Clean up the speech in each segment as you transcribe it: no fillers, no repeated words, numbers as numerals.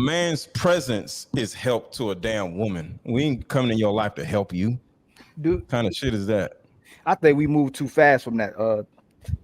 man's presence is help to a damn woman. We ain't coming in your life to help you. Dude, Kind of shit is that? I think we moved too fast from that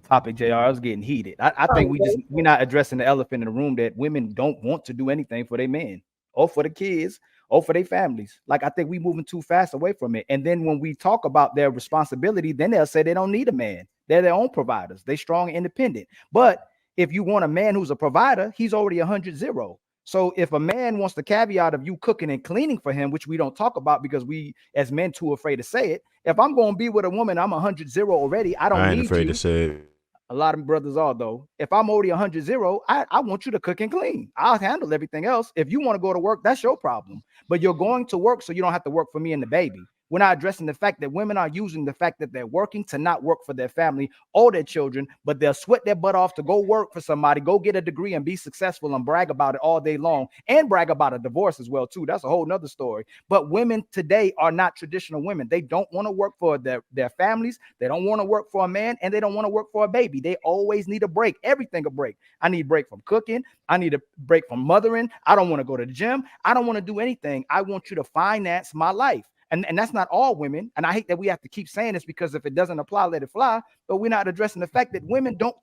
topic, JR. I was getting heated. I think we're not addressing the elephant in the room that women don't want to do anything for their men or for the kids or for their families. Like, I think we moving too fast away from it. And then when we talk about their responsibility, then they'll say they don't need a man. They're their own providers. They strong and independent. But if you want a man who's a provider, he's already 100-0. So if a man wants the caveat of you cooking and cleaning for him, which we don't talk about because we as men too afraid to say it. If I'm going to be with a woman, I'm 100-0 already. I ain't afraid to say it. A lot of brothers are though. If I'm already 100-0, I want you to cook and clean. I'll handle everything else. If you want to go to work, that's your problem. But you're going to work so you don't have to work for me and the baby. We're not addressing the fact that women are using the fact that they're working to not work for their family or their children, but they'll sweat their butt off to go work for somebody, go get a degree and be successful and brag about it all day long and brag about a divorce as well, too. That's a whole nother story. But women today are not traditional women. They don't want to work for their families. They don't want to work for a man and they don't want to work for a baby. They always need a break. Everything a break. I need a break from cooking. I need a break from mothering. I don't want to go to the gym. I don't want to do anything. I want you to finance my life. And that's not all women. And I hate that we have to keep saying this because if it doesn't apply, let it fly. But we're not addressing the fact that women don't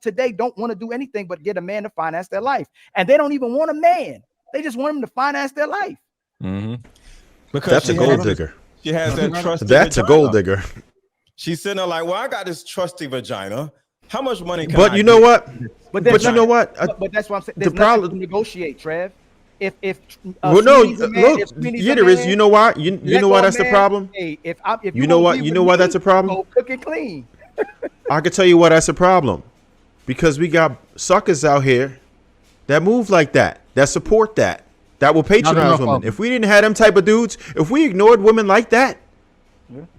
want to do anything but get a man to finance their life. And they don't even want a man. They just want him to finance their life. Mm-hmm. Because that's a gold digger. She has that trusty That's vagina. A gold digger. She's sitting there like, well, I got this trusty vagina. How much money can But I you know get? what? But you know what? But that's what I'm saying. There's nothing to negotiate, Trev. If well, no, look, Uterus, you know why? You know why that's the problem? Hey, if you know why that's a problem? Cook it clean. I can tell you why that's a problem. Because we got suckers out here that move like that support that will patronize women. If we didn't have them type of dudes, if we ignored women like that,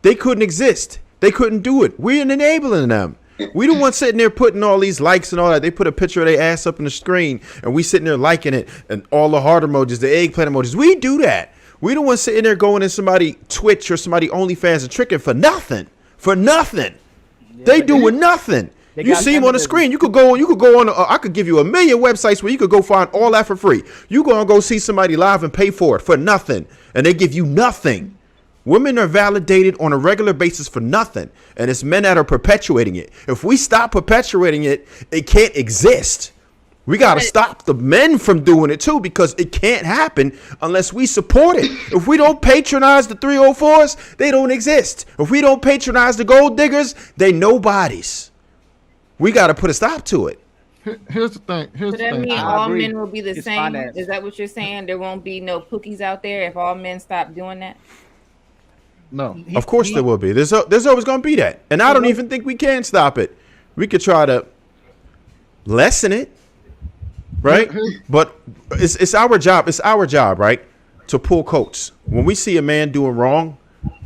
they couldn't exist. They couldn't do it. We're enabling them. We don't want sitting there putting all these likes and all that. They put a picture of their ass up on the screen and we sitting there liking it and all the heart emojis, the eggplant emojis. We do that. We don't want sitting there going in somebody Twitch or somebody OnlyFans and tricking for nothing. Yeah, they doing nothing. You see them on the screen. You could go on. I could give you 1 million websites where you could go find all that for free. You gonna go see somebody live and pay for it for nothing, and they give you nothing. Women are validated on a regular basis for nothing, and it's men that are perpetuating it. If we stop perpetuating it, it can't exist. We got to stop the men from doing it too, because it can't happen unless we support it. If we don't patronize the 304s, they don't exist. If we don't patronize the gold diggers, they nobodies. We got to put a stop to it. Here's the thing. So that means all men will be the same? Finance. Is that what you're saying? There won't be no cookies out there if all men stop doing that? No. Of course there will be. There's always going to be that. And I don't even think we can stop it. We could try to lessen it, right? But it's our job. It's our job, right, to pull coats. When we see a man doing wrong,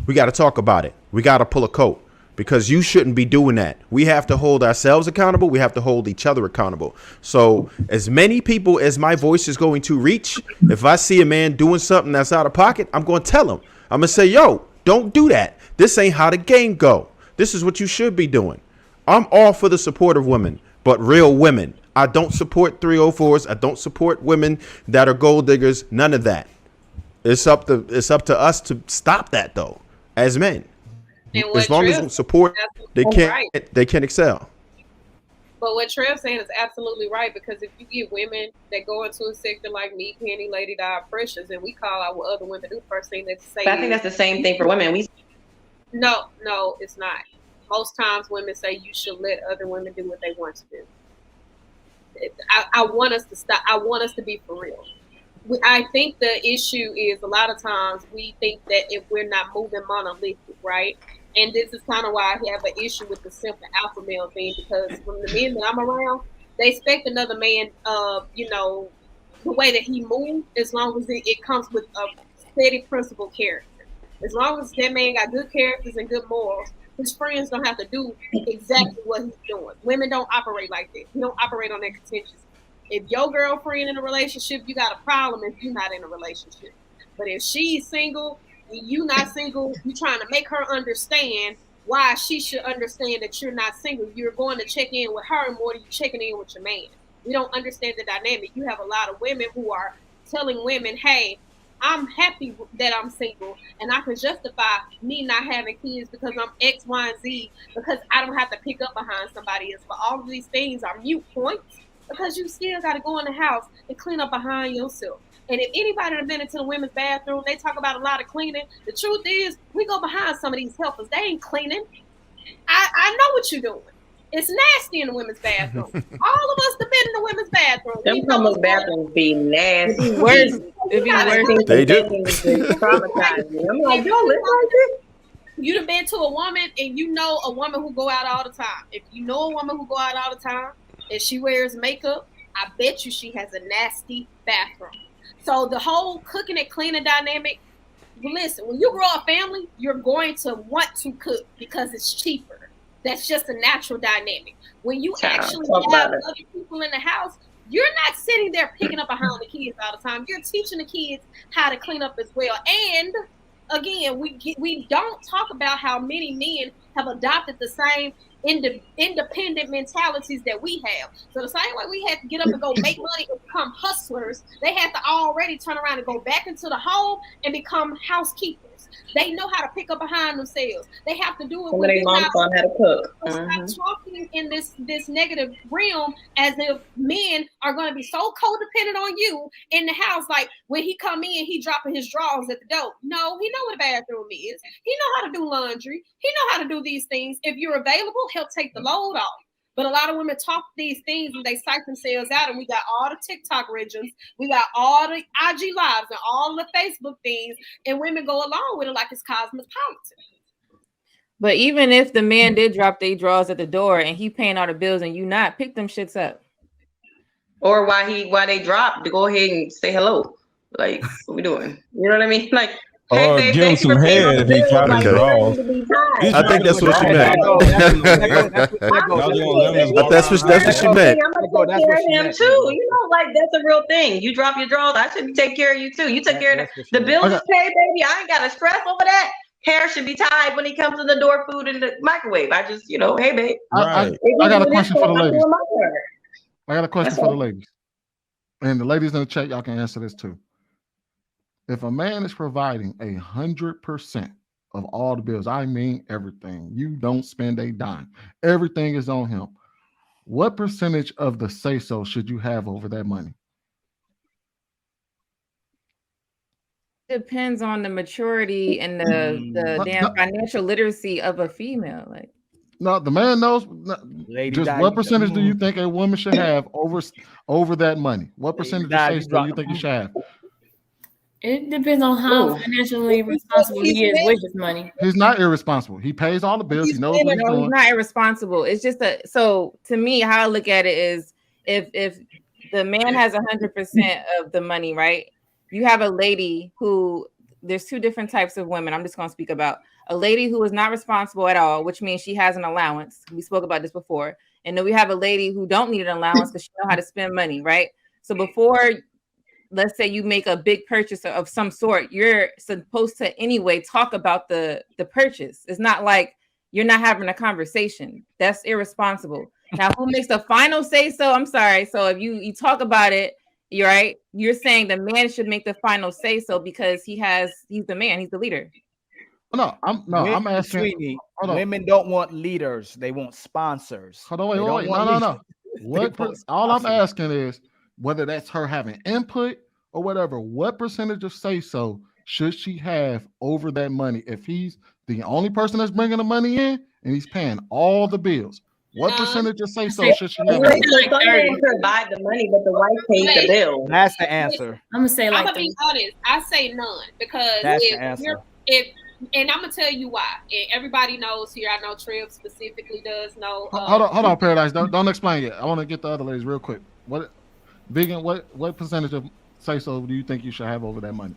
we got to talk about it. We got to pull a coat because you shouldn't be doing that. We have to hold ourselves accountable. We have to hold each other accountable. So as many people as my voice is going to reach, if I see a man doing something that's out of pocket, I'm going to tell him. I'm going to say, yo, don't do that. This ain't how the game go. This is what you should be doing. I'm all for the support of women, but real women. I don't support 304s. I don't support women that are gold diggers. None of that. It's up to us to stop that though, as men. As long as we support, they can excel. But what Trev's saying is absolutely right, because if you get women that go into a sector like me, Penny, Lady Di, Precious, and we call our other women, the first thing they say. But I think that's the same thing for women. No, it's not. Most times women say you should let other women do what they want to do. I want us to stop. I want us to be for real. I think the issue is a lot of times we think that if we're not moving monolithic, right? And this is kind of why I have an issue with the simple alpha male thing, because from the men that I'm around, they expect another man, the way that he moves, as long as it comes with a steady principle character. As long as that man got good characters and good morals, his friends don't have to do exactly what he's doing. Women don't operate like that. We don't operate on that contingency. If your girlfriend in a relationship, you got a problem if you're not in a relationship. But if she's single, you not single, you trying to make her understand why she should understand that you're not single. You're going to check in with her more than you checking in with your man. We don't understand the dynamic. You have a lot of women who are telling women, hey, I'm happy that I'm single and I can justify me not having kids because I'm X, Y, and Z, because I don't have to pick up behind somebody else. But all of these things are mute points because you still got to go in the house and clean up behind yourself. And if anybody has been into the women's bathroom, they talk about a lot of cleaning. The truth is, we go behind some of these helpers. They ain't cleaning. I know what you're doing. It's nasty in the women's bathroom. All of us have been in the women's bathroom. Them women's bathrooms be nasty. It'd be worse. It'd be worse. They do. Traumatizing. I'm like, yo, live like this. You'd have been to a woman and you know a woman who go out all the time. If you know a woman who go out all the time and she wears makeup, I bet you she has a nasty bathroom. So the whole cooking and cleaning dynamic, listen, when you grow a family, you're going to want to cook because it's cheaper. That's just a natural dynamic. When you actually have other people in the house, you're not sitting there picking up behind the kids all the time. You're teaching the kids how to clean up as well. And again, we don't talk about how many men have adopted the same independent mentalities that we have. So the same way we had to get up and go make money and become hustlers, they had to already turn around and go back into the home and become housekeepers. They know how to pick up behind themselves. They have to do it when their mom taught how to cook. Stop talking in this negative realm as if men are going to be so codependent on you in the house. Like when he come in, he dropping his drawers at the door. No, he know what a bathroom is. He know how to do laundry. He know how to do these things. If you're available, he'll take the load off. But a lot of women talk these things and they psych themselves out, and we got all the TikTok regions, we got all the IG lives and all the Facebook things, and women go along with it like it's cosmopolitan. But even if the man did drop their drawers at the door and he paying all the bills and you not, pick them shits up. Or why they drop, to go ahead and say hello. Like, what we doing? You know what I mean? Like, or hey, give him some head if he dropped his drawers. I think that's what she meant. That's what she meant. I'm gonna take care of him too. You know, like that's a real thing. You drop your drawers, I should take care of you too. You take care of the bills is paid, baby. I ain't got to stress over that. Hair should be tied when he comes in the door, food in the microwave. I just, hey, babe. I got a question for the ladies. I got a question for the ladies. And the ladies in the chat, y'all can answer this too. If a man is providing 100% of all the bills, I mean everything, you don't spend a dime, everything is on him, what percentage of the say-so should you have over that money? Depends on the maturity and the financial literacy of a female. Like, no, the man knows. Just what percentage do you think a woman should have over that money? What percentage of say-so do you think you should have? It depends on how financially responsible he is with his money. He's not irresponsible. He pays all the bills. He knows what he's doing. He's not irresponsible. It's just so to me, how I look at it is if the man has 100% of the money, right? You have a lady who, there's two different types of women. I'm just going to speak about a lady who is not responsible at all, which means she has an allowance. We spoke about this before. And then we have a lady who don't need an allowance because she knows how to spend money, right? So before, let's say you make a big purchase of some sort, you're supposed to anyway talk about the purchase. It's not like you're not having a conversation. That's irresponsible. Now, who makes the final say so? I'm sorry. So if you talk about it, you're right. You're saying the man should make the final say so because he's the man, he's the leader. I'm asking. Sweetie, women don't want leaders, they want sponsors. Hold on, wait. No. All I'm asking is whether that's her having input or whatever, what percentage of say so should she have over that money if he's the only person that's bringing the money in and he's paying all the bills? What percentage of say so should she have? Some men provide the money, but the wife pays the bill. That's the answer. I'm gonna say I'm gonna be honest. I say none because and I'm gonna tell you why. And everybody knows here. I know Trev specifically does know. Hold on, Paradise. Don't explain yet. I want to get the other ladies real quick. Vegan, what percentage of say so do you think you should have over that money?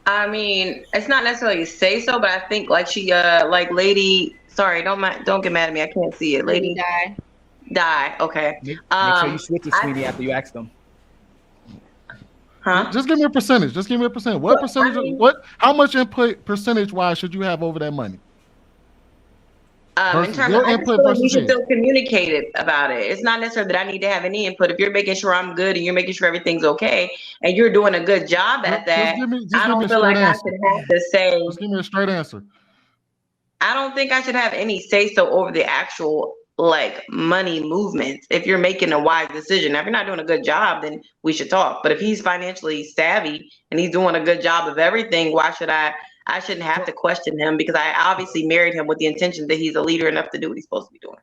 I mean, it's not necessarily say so, but I think like she like lady. Sorry, don't get mad at me. I can't see it. Lady die. Okay. Make sure you switch it, sweetie, after you ask them. Huh? Just give me a percentage. What percentage? How much input percentage wise should you have over that money? In terms of, I just feel like we should feel communicated about it. It's not necessarily that I need to have any input. If you're making sure I'm good and you're making sure everything's okay and you're doing a good job at that, I don't feel like I should have to say. Just give me a straight answer. I don't think I should have any say so over the actual like money movements. If you're making a wise decision, now, if you're not doing a good job, then we should talk. But if he's financially savvy and he's doing a good job of everything, why should I shouldn't have to question him, because I obviously married him with the intention that he's a leader enough to do what he's supposed to be doing.